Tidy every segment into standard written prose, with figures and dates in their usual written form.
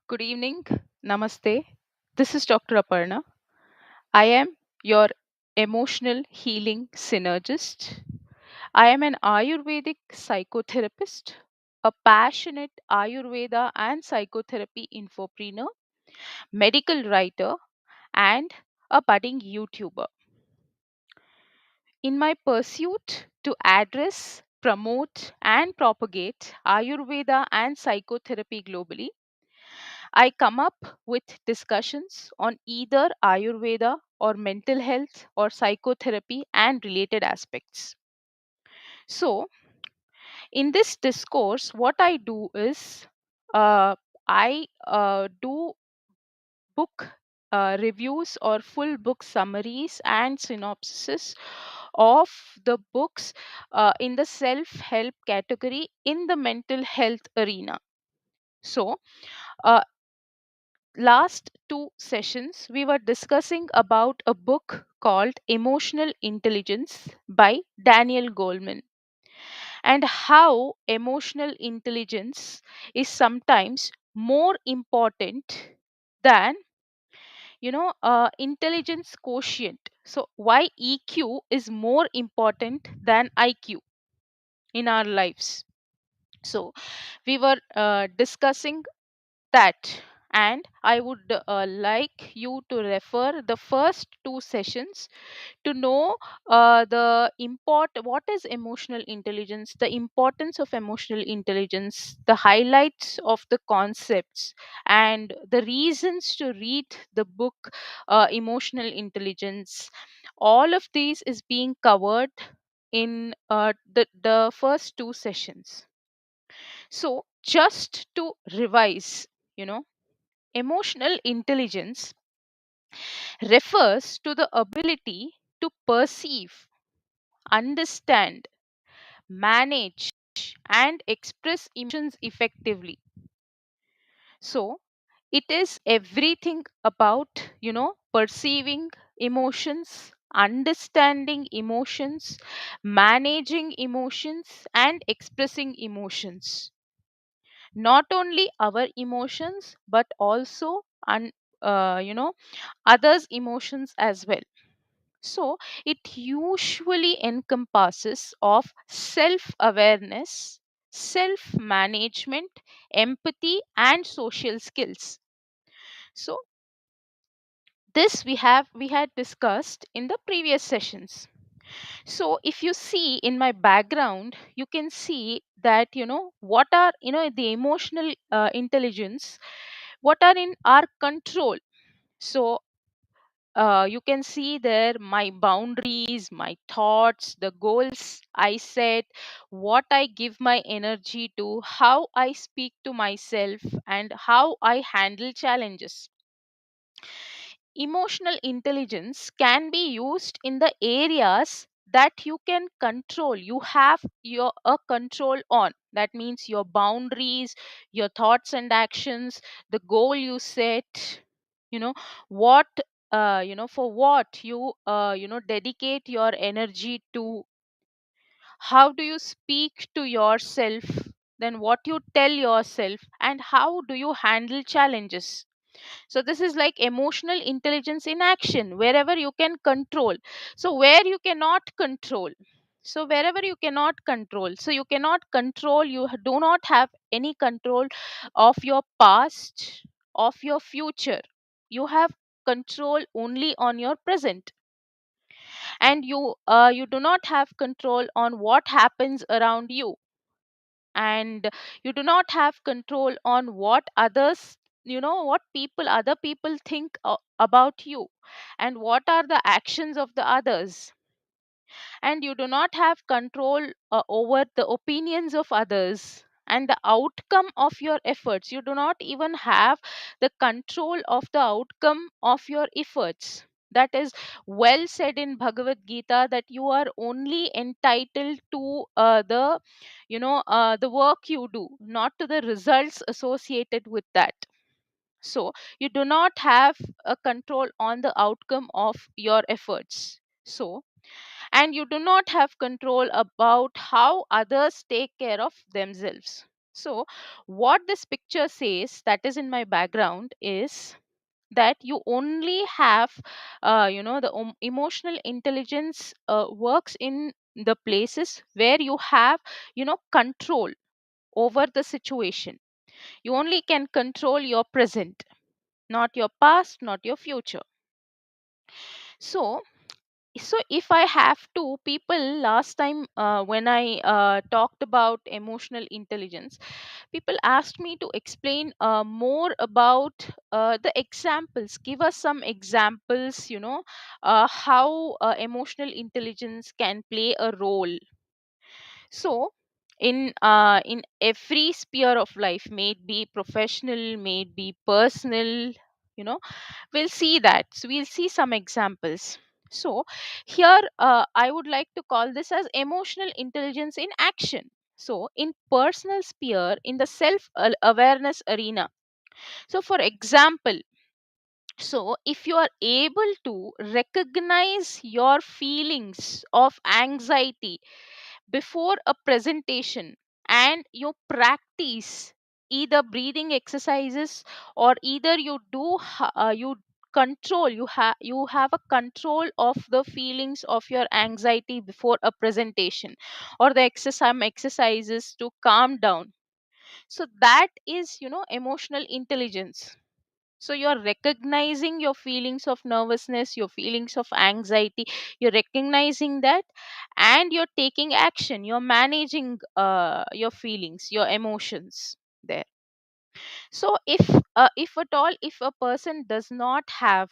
Good evening. Namaste. This is Dr. Aparna. I am your emotional healing synergist. I am an Ayurvedic psychotherapist, a passionate Ayurveda and psychotherapy infopreneur, medical writer, and a budding YouTuber. In my pursuit to address, promote, and propagate Ayurveda and psychotherapy globally, I come up with discussions on either Ayurveda or mental health or psychotherapy and related aspects. So, in this discourse, what I do is I do book reviews or full book summaries and synopses of the books in the self help category in the mental health arena. So, uh, last two sessions we were discussing about a book called Emotional Intelligence by Daniel Goleman, and how emotional intelligence is sometimes more important than intelligence quotient. So why EQ is more important than IQ in our lives. So we were discussing that, and I would like you to refer the first two sessions to know the import what is emotional intelligence, the importance of emotional intelligence, the highlights of the concepts, and the reasons to read the book Emotional Intelligence. All of these is being covered in the first two sessions. So just to revise, you know emotional intelligence refers to the ability to perceive, understand, manage, and express emotions effectively. So, it is everything about, perceiving emotions, understanding emotions, managing emotions, and expressing emotions. Not only our emotions, but also, uh, you know, others' emotions as well. So it usually encompasses of self-awareness, self-management, empathy, and social skills. So this we had discussed in the previous sessions. So if you see in my background, you can see that what are the emotional intelligence, what are in our control. So you can see there my boundaries, my thoughts, the goals I set, what I give my energy to, how I speak to myself, and how I handle challenges. Emotional intelligence can be used in the areas that you can control, you have your a control on. That means your boundaries, your thoughts and actions, the goal you set, you know what for what you dedicate your energy to, how do you speak to yourself, then what you tell yourself, and how do you handle challenges. So this is like emotional intelligence in action, wherever you can control. So where you cannot control, so wherever you cannot control, so you cannot control, do not have any control of your past, of your future. You have control only on your present, and you do not have control on what happens around you, and you do not have control on what others, what people other people think about you, and what are the actions of the others, and you do not have control over the opinions of others and the outcome of your efforts. You do not even have the control of the outcome of your efforts. That is well said in Bhagavad Gita, that you are only entitled to the work you do, not to the results associated with that. So you do not have a control on the outcome of your efforts. So, and you do not have control about how others take care of themselves. So what this picture says, that is in my background, is that you only have the emotional intelligence works in the places where you have control over the situation. You only can control your present, not your past, not your future. So so if I have to, people last time when I talked about emotional intelligence, people asked me to explain more about the examples. Give us some examples, how emotional intelligence can play a role. So in every sphere of life, may it be professional, may it be personal, you know we'll see that. So we'll see some examples. So here I would like to call this as emotional intelligence in action. So in personal sphere, in the self awareness arena, so for example, so if you are able to recognize your feelings of anxiety before a presentation, and you practice either breathing exercises, or either you control, you have a control of the feelings of your anxiety before a presentation, or the some exercises to calm down. So that is emotional intelligence. So you're recognizing your feelings of nervousness, your feelings of anxiety, you're recognizing that, and you're taking action, you're managing your feelings, your emotions there. So if at all, if a person does not have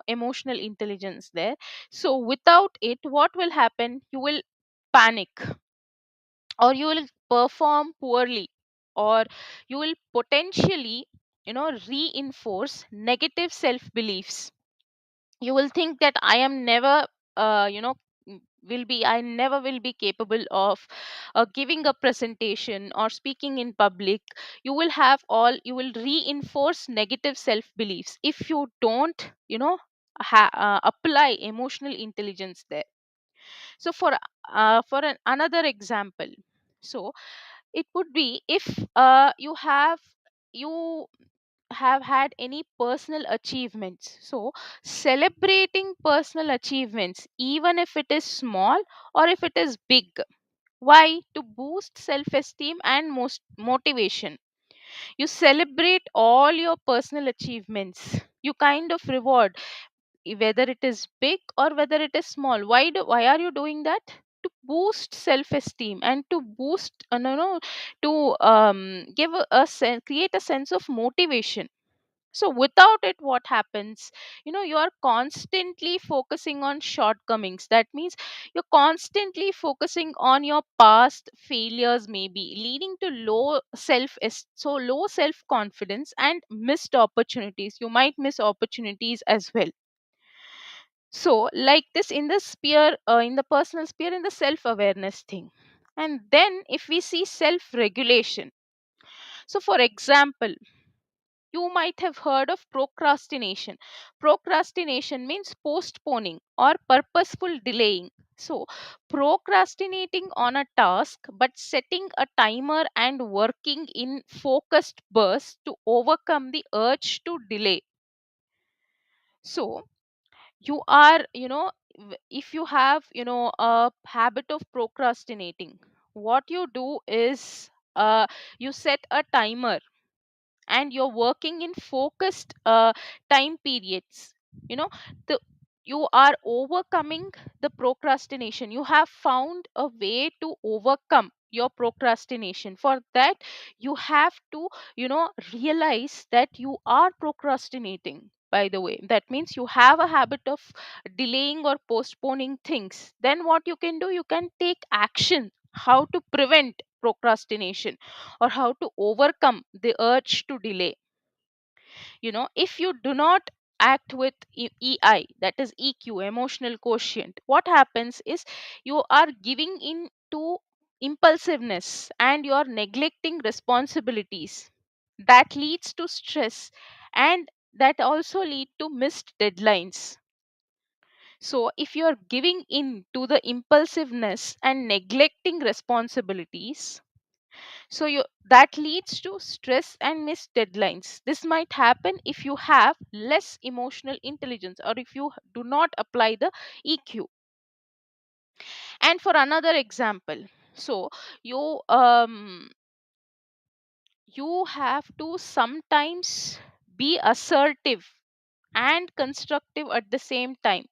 emotional intelligence there, so without it, what will happen? You will panic, or you will perform poorly, or you will potentially reinforce negative self beliefs. You will think that I am never will be I never will be capable of giving a presentation or speaking in public. You will reinforce negative self beliefs if you don't apply emotional intelligence there. So another example, so it would be, if you have had any personal achievements, so celebrating personal achievements, even if it is small or if it is big. Why? To boost self esteem and most motivation. You celebrate all your personal achievements, you kind of reward, whether it is big or whether it is small. Why are you doing that? To boost self esteem, and to boost no, to give create a sense of motivation. So without it, what happens? You are constantly focusing on shortcomings. That means you're constantly focusing on your past failures, maybe leading to low self confidence and missed opportunities. You might miss opportunities as well. So like this, in the sphere, in the personal sphere, in the self awareness thing. And then if we see self regulation, so for example, you might have heard of procrastination. Procrastination means postponing or purposeful delaying. So, procrastinating on a task but setting a timer and working in focused bursts to overcome the urge to delay. So, you are, if you have, a habit of procrastinating, what you do is you set a timer, and you're working in focused time periods. you know the you are overcoming the procrastination. You have found a way to overcome your procrastination. For that, you have to realize that you are procrastinating. By the way, that means you have a habit of delaying or postponing things. Then what you can do, you can take action how to prevent procrastination, or how to overcome the urge to delay. If you do not act with EI, that is EQ, emotional quotient, what happens is you are giving in to impulsiveness, and you are neglecting responsibilities. That leads to stress, and that also lead to missed deadlines. So if you are giving in to the impulsiveness and neglecting responsibilities, So that leads to stress and missed deadlines. This might happen if you have less emotional intelligence or if you do not apply the EQ. And for another example, so you you have to sometimes be assertive and constructive at the same time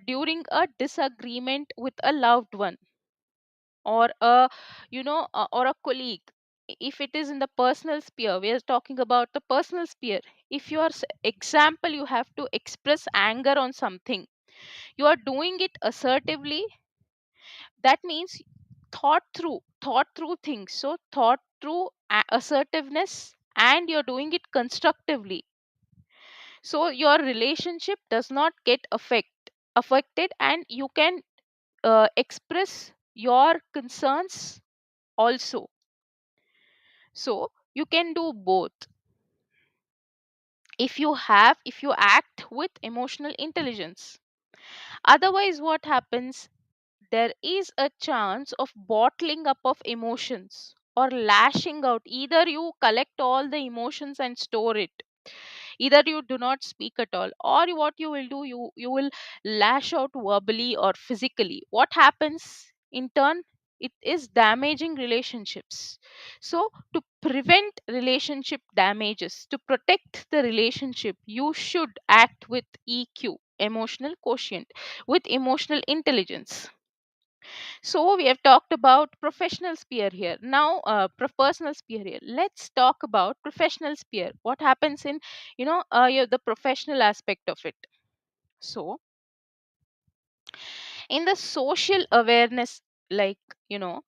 during a disagreement with a loved one, or a or a colleague. If it is in the personal sphere, we are talking about the personal sphere. If you are example, you have to express anger on something, you are doing it assertively. That means thought through things. So thought through assertiveness, and you're doing it constructively, so your relationship does not get affected, and you can express your concerns also. So you can do both if you act with emotional intelligence. Otherwise, what happens, there is a chance of bottling up of emotions or lashing out. Either you collect all the emotions and store it, either you do not speak at all, or what you will do, you will lash out verbally or physically. What happens in turn, it is damaging relationships. So to prevent relationship damages, to protect the relationship, you should act with EQ, emotional quotient, with emotional intelligence. So we have talked about professional sphere here. Now, personal sphere here. Let's talk about professional sphere. What happens in, the professional aspect of it. So, in the social awareness, like, you know,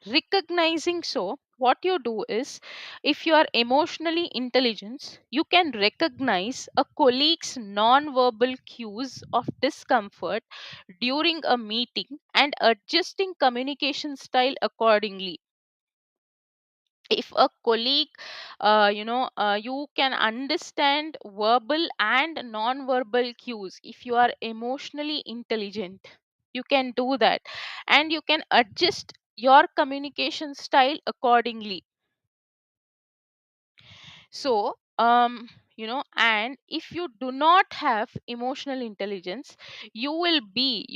recognizing, so what you do is, if you are emotionally intelligent, you can recognize a colleague's non-verbal cues of discomfort during a meeting and adjusting communication style accordingly. If a colleague, you can understand verbal and non-verbal cues. If you are emotionally intelligent, you can do that, and you can adjust your communication style accordingly. So and if you do not have emotional intelligence, you will be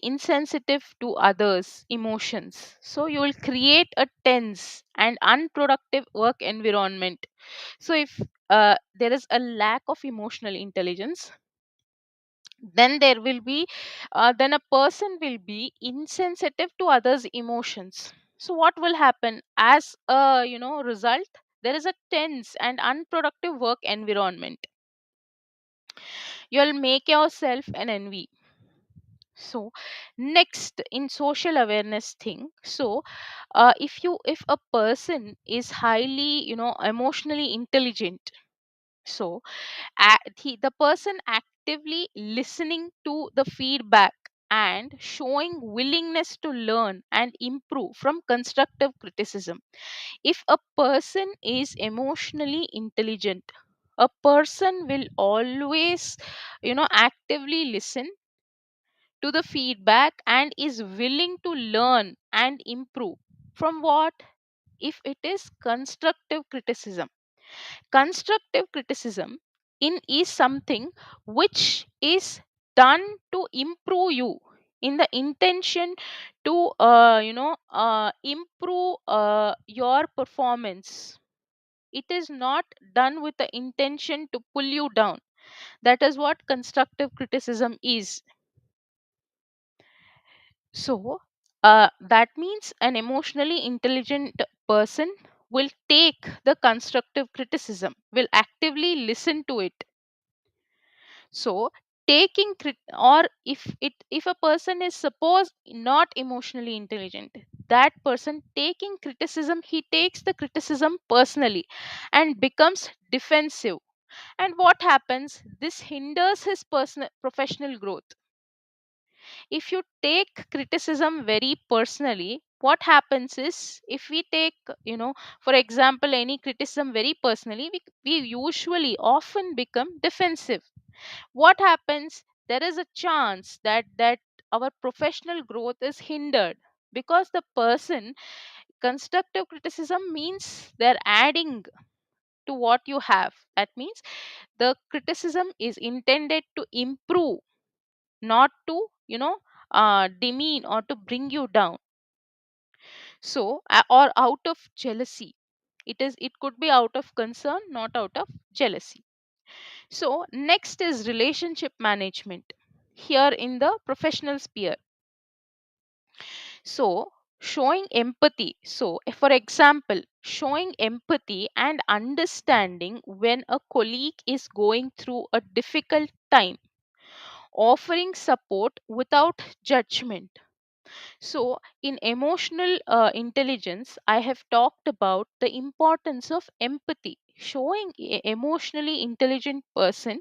insensitive to others emotions, so you will create a tense and unproductive work environment. So if there is a lack of emotional intelligence, then there will be then a person will be insensitive to others emotions. So what will happen as a result, there is a tense and unproductive work environment. You'll make yourself an envy. So next, in social awareness thing, so if a person is highly emotionally intelligent, so the person actively listening to the feedback and showing willingness to learn and improve from constructive criticism. If a person is emotionally intelligent, a person will always actively listen to the feedback and is willing to learn and improve from what, if it is constructive criticism. Constructive criticism in is something which is done to improve you, in the intention to improve your performance. It is not done with the intention to pull you down. That is what constructive criticism is. So that means an emotionally intelligent person will take the constructive criticism, will actively listen to it. So or if a person is suppose not emotionally intelligent, that person taking criticism, he takes the criticism personally and becomes defensive. And what happens, this hinders his personal professional growth. If you take criticism very personally, what happens is, if we take for example any criticism very personally, we usually often become defensive. What happens, there is a chance that our professional growth is hindered. because the person, constructive criticism means they're adding to what you have. That means the criticism is intended to improve, not to, demean or to bring you down. So or out of jealousy. It could be out of concern, not out of jealousy. So next is relationship management here in the professional sphere. So showing empathy. So for example, showing empathy and understanding when a colleague is going through a difficult time, offering support without judgment. So, in emotional intelligence, I have talked about the importance of empathy. Showing emotionally intelligent person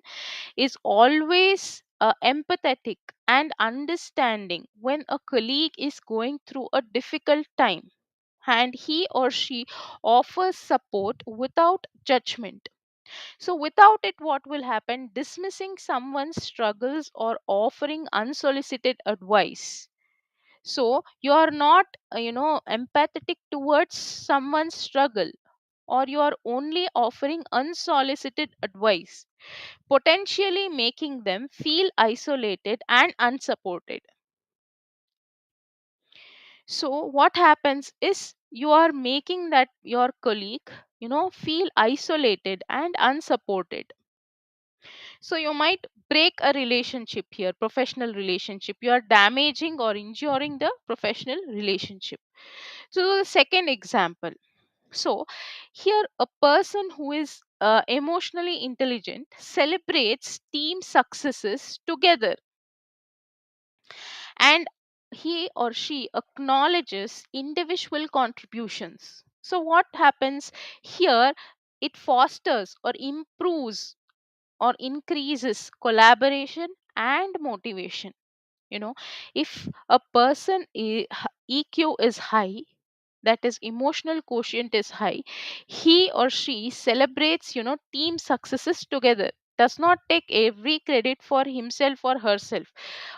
is always empathetic and understanding when a colleague is going through a difficult time, and he or she offers support without judgment. So, without it, what will happen? Dismissing someone's struggles or offering unsolicited advice. So you are not empathetic towards someone's struggle, or you are only offering unsolicited advice, potentially making them feel isolated and unsupported. So what happens is you are making that your colleague feel isolated and unsupported. So you might break a relationship here, professional relationship. You are damaging or injuring the professional relationship. So the second example. So here a person who is emotionally intelligent celebrates team successes together, and he or she acknowledges individual contributions. So what happens here? It fosters or improves or increases collaboration and motivation. If a person EQ is high, that is emotional quotient is high, he or she celebrates team successes together, does not take every credit for himself or herself,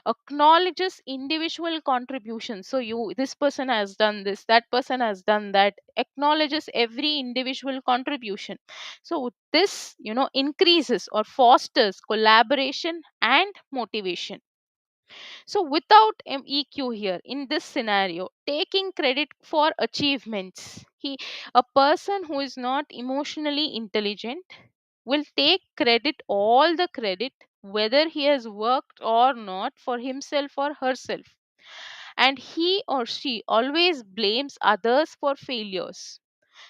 acknowledges individual contributions. So this person has done this, that person has done that, acknowledges every individual contribution. So this increases or fosters collaboration and motivation. So without EQ here in this scenario, taking credit for achievements, a person who is not emotionally intelligent will take credit, all the credit, whether he has worked or not, for himself or herself. And he or she always blames others for failures.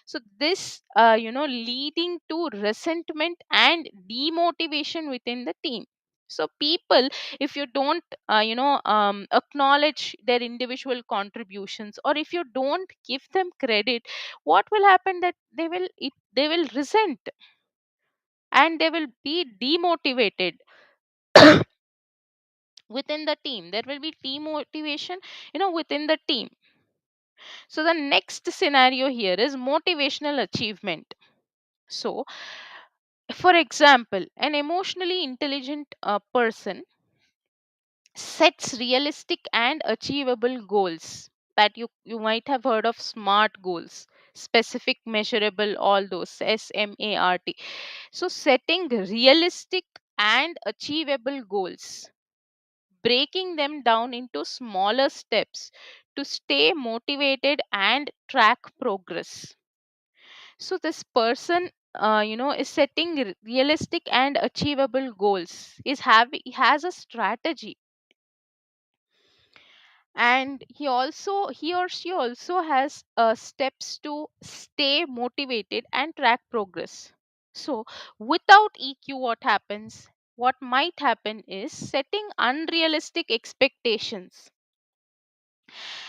So this leading to resentment and demotivation within the team. So people, if you don't acknowledge their individual contributions, or if you don't give them credit, what will happen? That they will resent, and they will be demotivated within the team. There will be demotivation within the team. So the next scenario here is motivational achievement. So for example, an emotionally intelligent person sets realistic and achievable goals. That you might have heard of SMART goals: specific, measurable, all those, SMART. So setting realistic and achievable goals, breaking them down into smaller steps to stay motivated and track progress. So this person is setting realistic and achievable goals, has a strategy, and he or she also has steps to stay motivated and track progress. So without EQ, what might happen is setting unrealistic expectations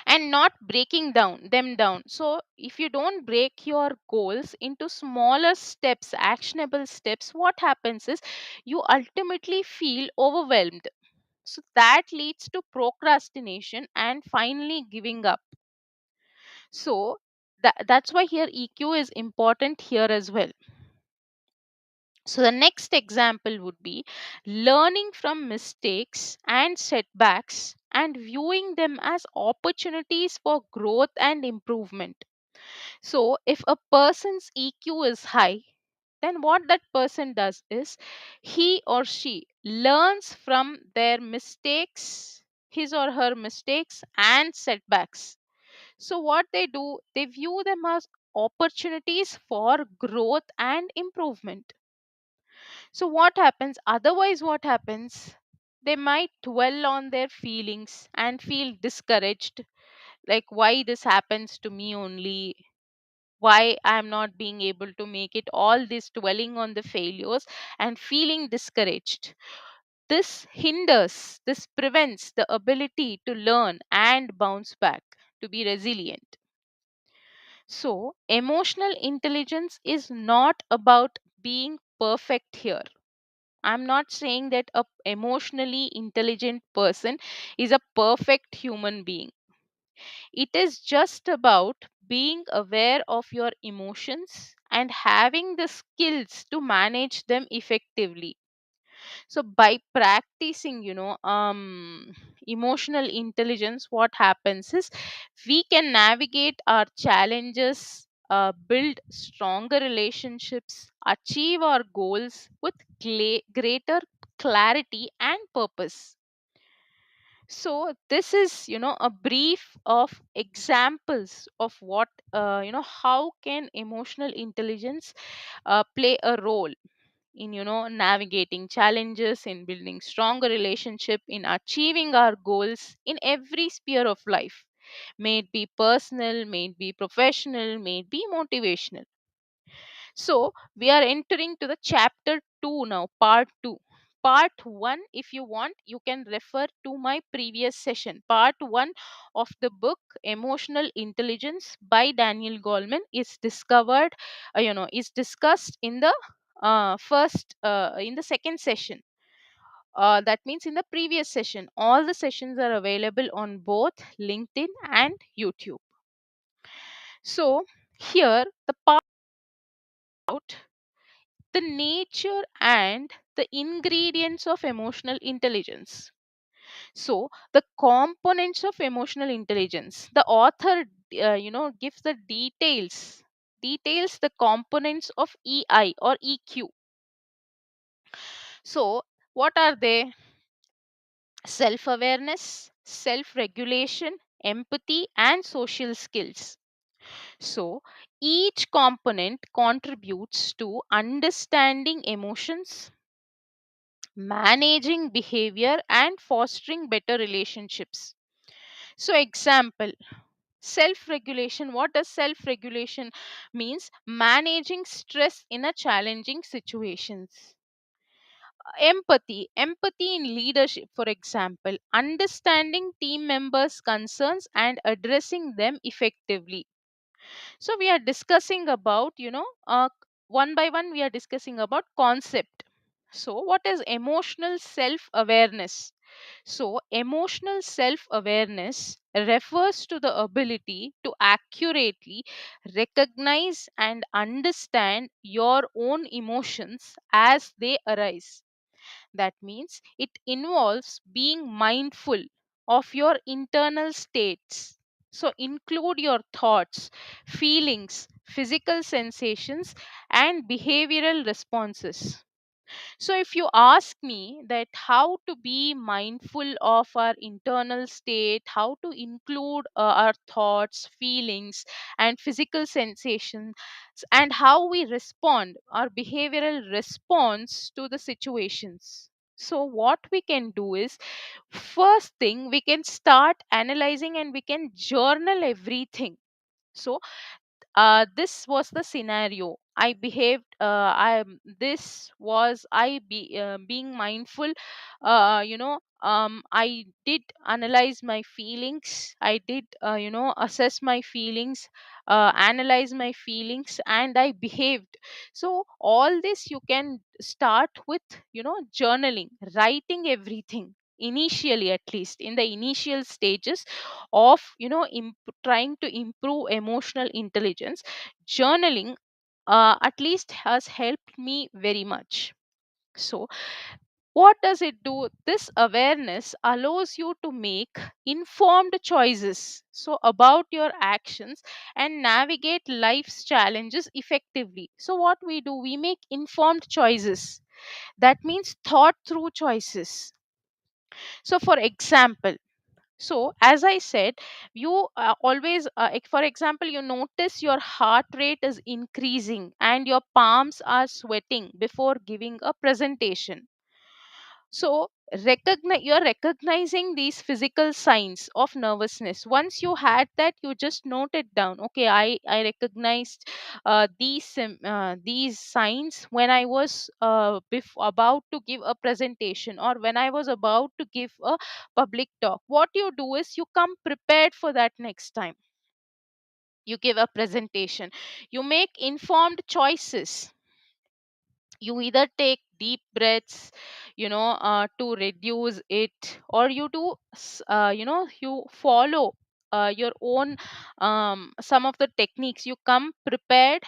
and not breaking them down. So if you don't break your goals into smaller steps, actionable steps, what happens is you ultimately feel overwhelmed. So that leads to procrastination and finally giving up. So that's why here EQ is important here as well. So the next example would be learning from mistakes and setbacks and viewing them as opportunities for growth and improvement. So if a person's EQ is high, then what that person does is he or she learns from their mistakes, his or her mistakes and setbacks. So what they do, they view them as opportunities for growth and improvement. So what happens? Otherwise, what happens? They might dwell on their feelings and feel discouraged, like why this happens to me only, why I'm not being able to make it, all this dwelling on the failures and feeling discouraged. This prevents the ability to learn and bounce back, to be resilient. So, emotional intelligence is not about being perfect here. I'm not saying that a emotionally intelligent person is a perfect human being. It is just about being aware of your emotions and having the skills to manage them effectively. So by practicing, emotional intelligence, what happens is we can navigate our challenges, build stronger relationships, achieve our goals with greater clarity and purpose. So this is, a brief of examples of what, how can emotional intelligence play a role in, navigating challenges, in building stronger relationship, in achieving our goals in every sphere of life, may it be personal, may it be professional, may it be motivational. So we are entering to the chapter 2 now, part 2. Part 1, if you want, you can refer to my previous session. Part 1 of the book Emotional Intelligence by Daniel Goleman is discovered, is discussed in the in the second session. That means in the previous session. All the sessions are available on both LinkedIn and YouTube. So here the part the nature and the ingredients of emotional intelligence. So the components of emotional intelligence, the author gives the details the components of EI or EQ. So what are they? Self awareness, self regulation, empathy and social skills. So each component contributes to understanding emotions, managing behavior and fostering better relationships. So example, self regulation. What does self regulation means? Managing stress in a challenging situations. Empathy in leadership, for example, understanding team members concerns and addressing them effectively. So we are discussing about, one by one we are discussing about concept. So what is emotional self awareness? So emotional self awareness refers to the ability to accurately recognize and understand your own emotions as they arise. That means it involves being mindful of your internal states. So, include your thoughts, feelings, physical sensations, and behavioral responses. So, if you ask me that how to be mindful of our internal state, how to include our thoughts, feelings, and physical sensations, and how we respond, our behavioral response to the situations. So, what we can do is first thing we can start analyzing and we can journal everything. So, this was the scenario I behaved, this was I be being mindful, I did analyze my feelings, I did assess my feelings, analyze my feelings, and I behaved. So all this you can start with, journaling, writing everything initially, at least in the initial stages of trying to improve emotional intelligence. Journaling at least has helped me very much. So what does it do? This awareness allows you to make informed choices so about your actions and navigate life's challenges effectively. So what we do, we make informed choices. That means thought through choices. So for example, so as I said, you always for example, you notice your heart rate is increasing and your palms are sweating before giving a presentation. So you're recognizing these physical signs of nervousness. Once you had that, you just note it down. Okay, I recognized these signs when I was about to give a presentation, or when I was about to give a public talk. What you do is you come prepared for that next time you give a presentation. You make informed choices. You either take deep breaths, to reduce it, or you do you follow your own some of the techniques. You come prepared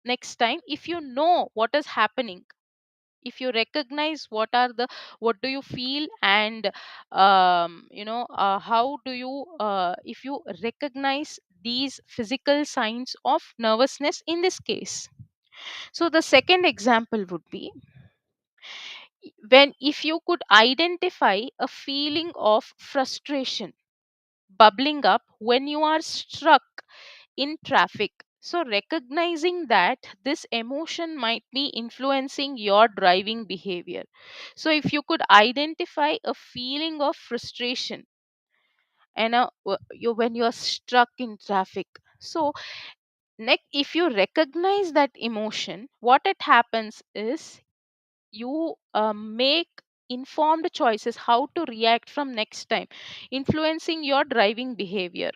next time. If you know what is happening, if you recognize what do you feel, and how do you if you recognize these physical signs of nervousness in this case. So the second example would be, when if you could identify a feeling of frustration bubbling up when you are struck in traffic. So recognizing that this emotion might be influencing your driving behavior. So if you could identify a feeling of frustration and when you are struck in traffic. So if you recognize that emotion, what it happens is you make informed choices how to react from next time, influencing your driving behavior.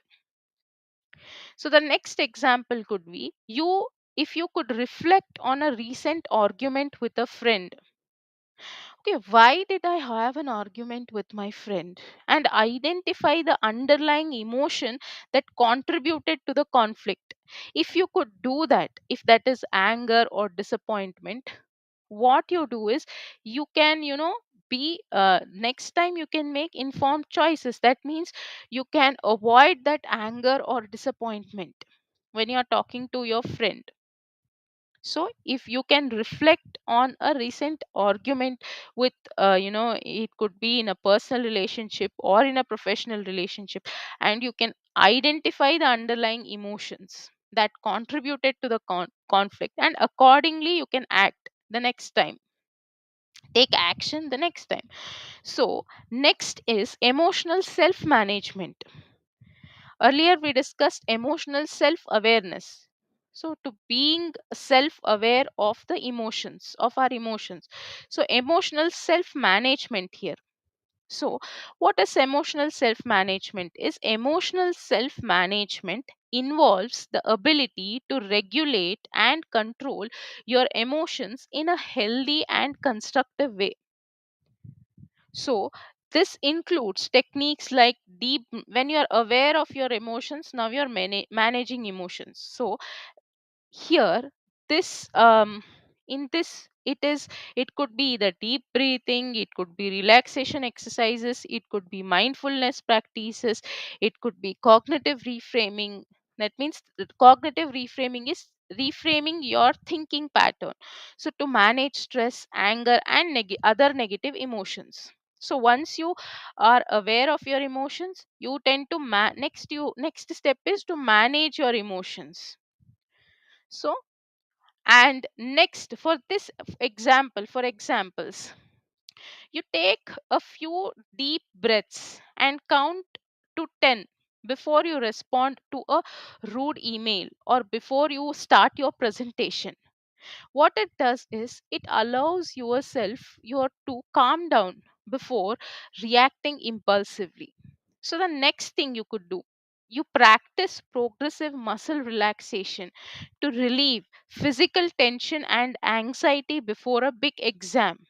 So the next example could be, if you could reflect on a recent argument with a friend. Okay, why did I have an argument with my friend, and identify the underlying emotion that contributed to the conflict. If you could do that, if that is anger or disappointment, what you do is you can be next time you can make informed choices. That means you can avoid that anger or disappointment when you are talking to your friend. So if you can reflect on a recent argument with it could be in a personal relationship or in a professional relationship, and you can identify the underlying emotions that contributed to the conflict, and accordingly you can act the next time, take action the next time. So next is emotional self management. Earlier we discussed emotional self awareness. So to being self aware of the emotions, of our emotions. So emotional self management here. So what is emotional self management? Is emotional self management involves the ability to regulate and control your emotions in a healthy and constructive way. So this includes techniques like deep, when you're aware of your emotions, now you're managing emotions. So here, this in this it is, it could be the deep breathing, it could be relaxation exercises, it could be mindfulness practices, it could be cognitive reframing. That means that cognitive reframing is reframing your thinking pattern, so to manage stress, anger, and other negative emotions. So once you are aware of your emotions, you tend to next step is to manage your emotions. So, and next, for this example, for examples, you take a few deep breaths and count to 10 before you respond to a rude email or before you start your presentation. What it does is it allows your to calm down before reacting impulsively. So the next thing you could do, you practice progressive muscle relaxation to relieve physical tension and anxiety before a big exam.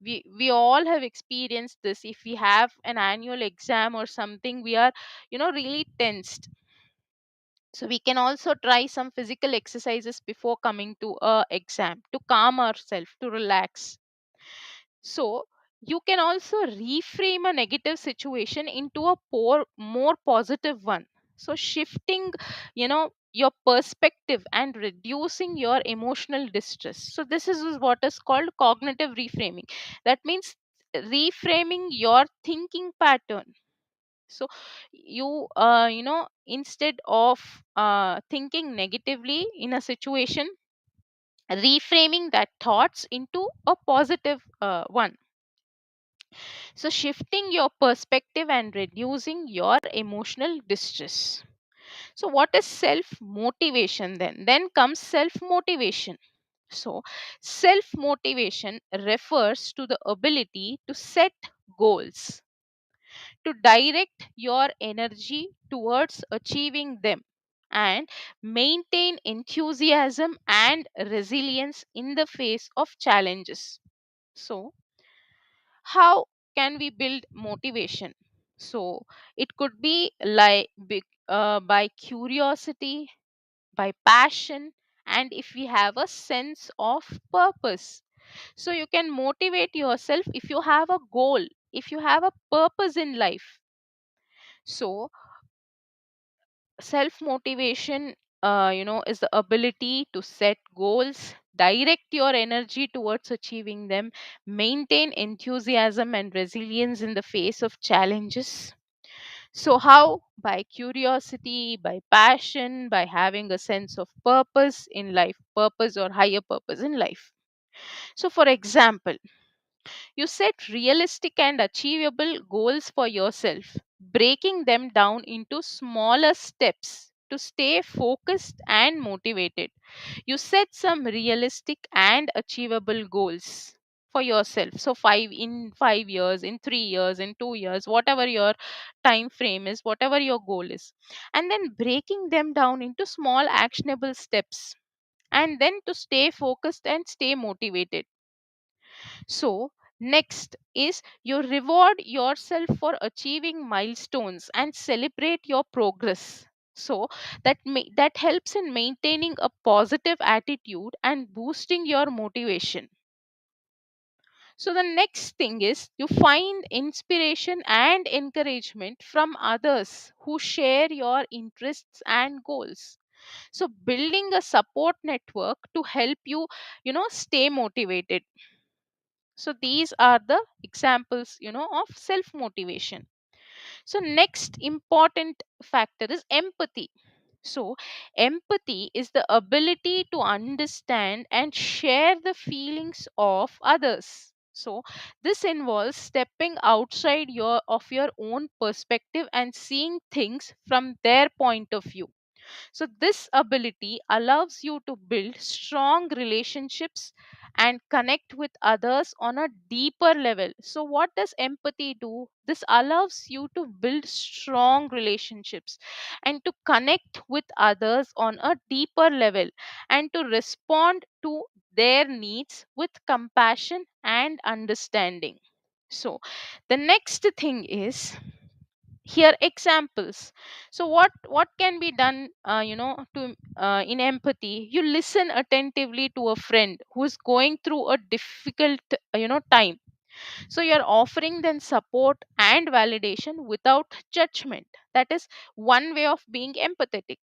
We all have experienced this. If we have an annual exam or something, we are really tensed. So we can also try some physical exercises before coming to a exam to calm ourselves, to relax. So you can also reframe a negative situation into a more positive one. So shifting, your perspective and reducing your emotional distress. So this is what is called cognitive reframing. That means reframing your thinking pattern. So instead of thinking negatively in a situation, reframing that thoughts into a positive one. So, shifting your perspective and reducing your emotional distress. So, what is self motivation then? Then comes self motivation. So, self motivation refers to the ability to set goals, to direct your energy towards achieving them, and maintain enthusiasm and resilience in the face of challenges. So, how can we build motivation? So it could be by curiosity, by passion, and if we have a sense of purpose. So you can motivate yourself if you have a goal, if you have a purpose in life. So self motivation, is the ability to set goals, direct your energy towards achieving them, maintain enthusiasm and resilience in the face of challenges. So how? By curiosity, by passion, by having a sense of purpose in life, purpose or higher purpose in life. So for example, you set realistic and achievable goals for yourself, breaking them down into smaller steps to stay focused and motivated. You set some realistic and achievable goals for yourself. So 5 years, in 3 years, in 2 years, whatever your time frame is, whatever your goal is. And then breaking them down into small actionable steps. And then to stay focused and stay motivated. So, next is you reward yourself for achieving milestones and celebrate your progress. So that helps in maintaining a positive attitude and boosting your motivation. So the next thing is you find inspiration and encouragement from others who share your interests and goals. So building a support network to help you, stay motivated. So these are the examples, of self motivation. So next important factor is empathy. So empathy is the ability to understand and share the feelings of others. So this involves stepping outside your own perspective and seeing things from their point of view. So, this ability allows you to build strong relationships and connect with others on a deeper level. So, what does empathy do? This allows you to build strong relationships and to connect with others on a deeper level and to respond to their needs with compassion and understanding. So, the next thing is here examples. So what can be done, to in empathy? You listen attentively to a friend who is going through a difficult time. So you're offering them support and validation without judgment. That is one way of being empathetic.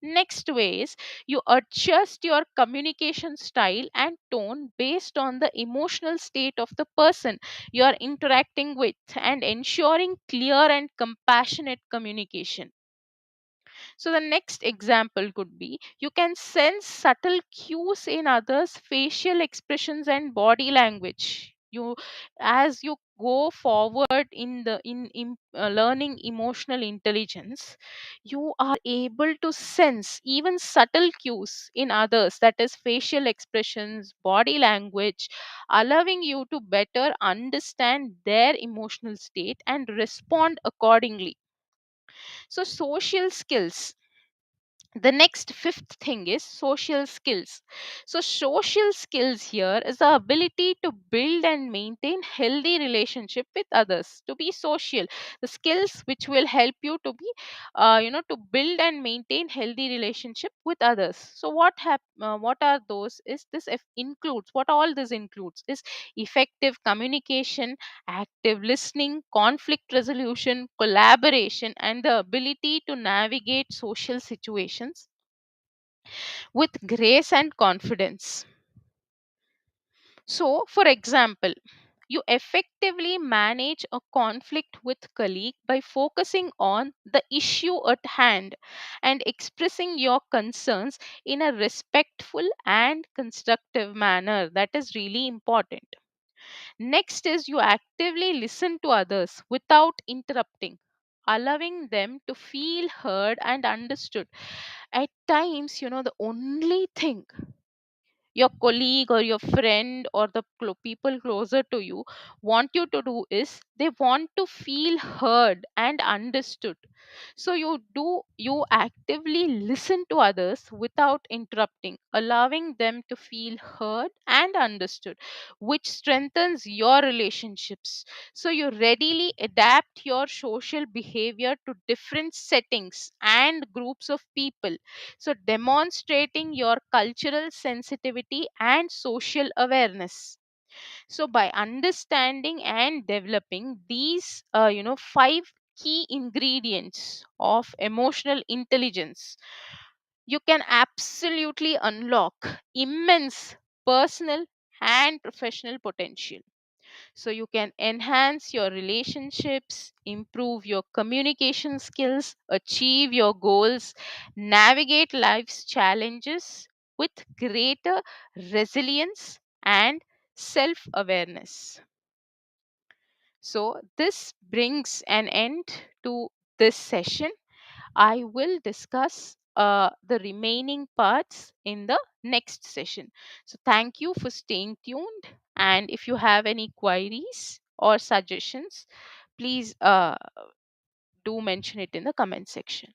Next way is you adjust your communication style and tone based on the emotional state of the person you are interacting with and ensuring clear and compassionate communication. So, the next example could be you can sense subtle cues in others' facial expressions and body language. As you go forward in learning emotional intelligence, you are able to sense even subtle cues in others, that is, facial expressions, body language, allowing you to better understand their emotional state and respond accordingly. So, social skills. The next fifth thing is social skills. So social skills here is the ability to build and maintain healthy relationship with others, to be social, the skills which will help you to be to build and maintain healthy relationship with others. So what are those is this includes, what all this includes is effective communication, active listening, conflict resolution, collaboration, and the ability to navigate social situations with grace and confidence. So, for example, you effectively manage a conflict with colleague by focusing on the issue at hand and expressing your concerns in a respectful and constructive manner. That is really important. Next is you actively listen to others without interrupting, allowing them to feel heard and understood. At times, the only thing your colleague or your friend or the people closer to you want you to do is they want to feel heard and understood. So you actively listen to others without interrupting, allowing them to feel heard and understood, which strengthens your relationships. So you readily adapt your social behavior to different settings and groups of people, so demonstrating your cultural sensitivity and social awareness. So by understanding and developing these five key ingredients of emotional intelligence, you can absolutely unlock immense personal and professional potential. So you can enhance your relationships, improve your communication skills, achieve your goals, navigate life's challenges with greater resilience and self awareness. So, this brings an end to this session. I will discuss the remaining parts in the next session. So, thank you for staying tuned. And if you have any queries or suggestions, please do mention it in the comment section.